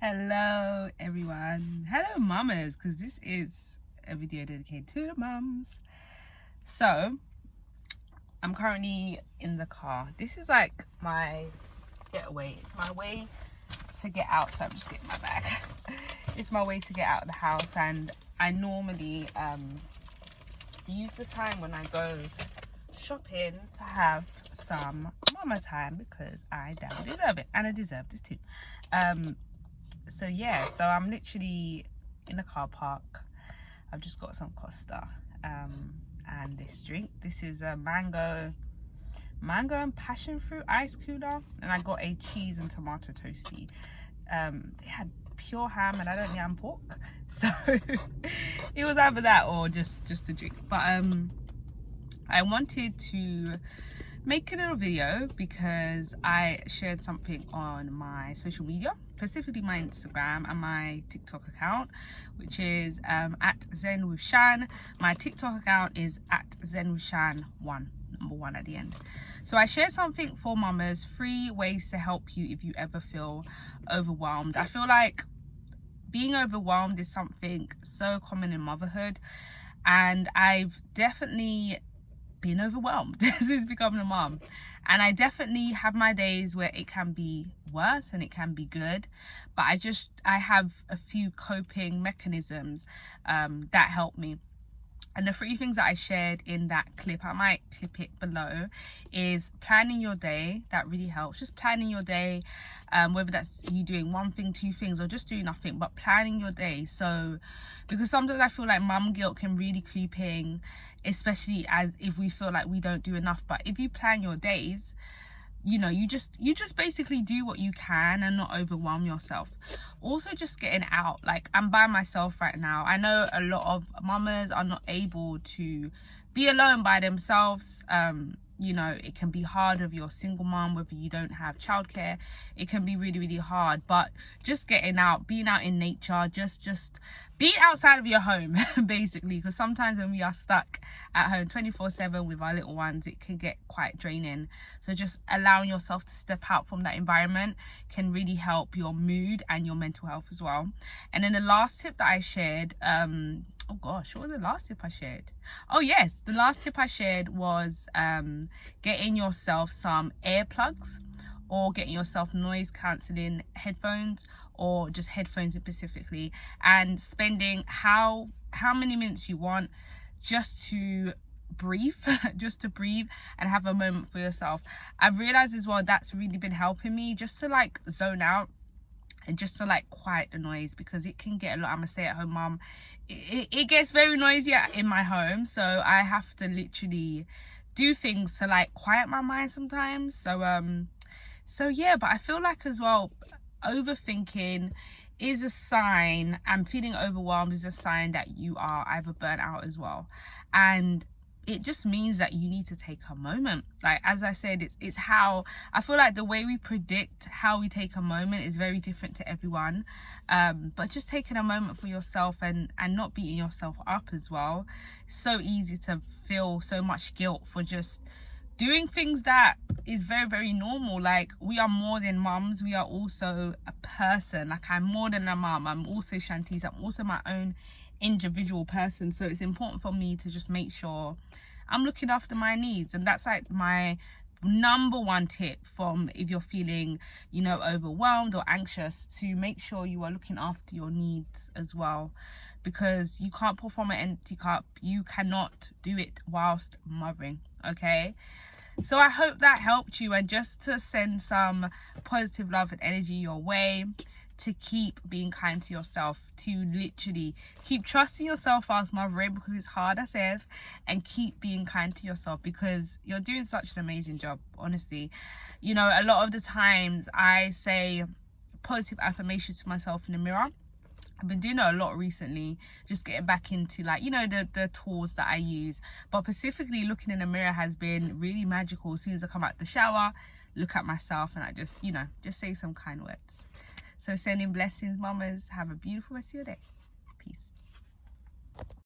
Hello everyone, hello mamas, because this is a video dedicated to the mums. So I'm currently in the car. This is like my getaway. It's my way to get out. So I'm just getting my bag. It's my way to get out of the house, and I normally use the time when I go shopping to have some mama time, because I damn deserve it, and I deserve this too. So yeah, so I'm literally in a car park. I've just got some Costa and this drink. This is a mango and passion fruit ice cooler, and I got a cheese and tomato toasty. They had pure ham, and I don't yam pork, so it was either that or just a drink. But I wanted to make a little video because I shared something on my social media, specifically my Instagram and my TikTok account, which is at Zen with Shan. My TikTok account is at Zen with Shan 1, number 1 at the end. So I shared something for mamas, 3 ways to help you if you ever feel overwhelmed. I feel like being overwhelmed is something so common in motherhood, and I've definitely been overwhelmed since becoming a mom, and I definitely have my days where it can be worse and it can be good, but I have a few coping mechanisms that help me. And the 3 things that I shared in that clip, I might clip it below, is planning your day. That really helps. Just planning your day, whether that's you doing 1 thing, 2 things, or just doing nothing, but planning your day. So, because sometimes I feel like mum guilt can really creep in, especially as if we feel like we don't do enough. But if you plan your days, you know, you just basically do what you can and not overwhelm yourself. Also, just getting out. Like, I'm by myself right now. I know a lot of mamas are not able to be alone by themselves. You know, it can be hard if you're a single mom, whether you don't have childcare. It can be really, really hard. But just getting out, being out in nature, just be outside of your home, basically. Because sometimes when we are stuck at home 24/7 with our little ones, it can get quite draining. So just allowing yourself to step out from that environment can really help your mood and your mental health as well. And then the last tip that I shared, oh gosh, what was the last tip I shared? Oh yes, the last tip I shared was getting yourself some earplugs, or getting yourself noise cancelling headphones, or just headphones specifically, and spending how many minutes you want just to breathe just to breathe and have a moment for yourself. I've realized as well that's really been helping me, just to like zone out and just to like quiet the noise, because it can get a lot. I'm a stay-at-home mom. It gets very noisy in my home, so I have to literally do things to like quiet my mind sometimes. So yeah, but I feel like as well, overthinking is a sign, and feeling overwhelmed is a sign that you are either burnt out as well. And it just means that you need to take a moment. Like, as I said, it's how I feel like the way we predict how we take a moment is very different to everyone. But just taking a moment for yourself and not beating yourself up as well. It's so easy to feel so much guilt for just doing things that is very, very normal. Like, we are more than mums, we are also a person. Like, I'm more than a mum, I'm also Shantice, I'm also my own individual person. So it's important for me to just make sure I'm looking after my needs. And that's like my number 1 tip, from if you're feeling, you know, overwhelmed or anxious, to make sure you are looking after your needs as well, because you can't pour from an empty cup. You cannot do it whilst mothering. Okay, so I hope that helped you, and just to send some positive love and energy your way, to keep being kind to yourself, to literally keep trusting yourself whilst mothering, because it's hard as if, and keep being kind to yourself, because you're doing such an amazing job, honestly. You know, a lot of the times I say positive affirmations to myself in the mirror. I've been doing it a lot recently, just getting back into, like, you know, the tools that I use. But specifically looking in the mirror has been really magical. As soon as I come out the shower, look at myself, and I just, you know, just say some kind words. So sending blessings, mamas. Have a beautiful rest of your day. Peace.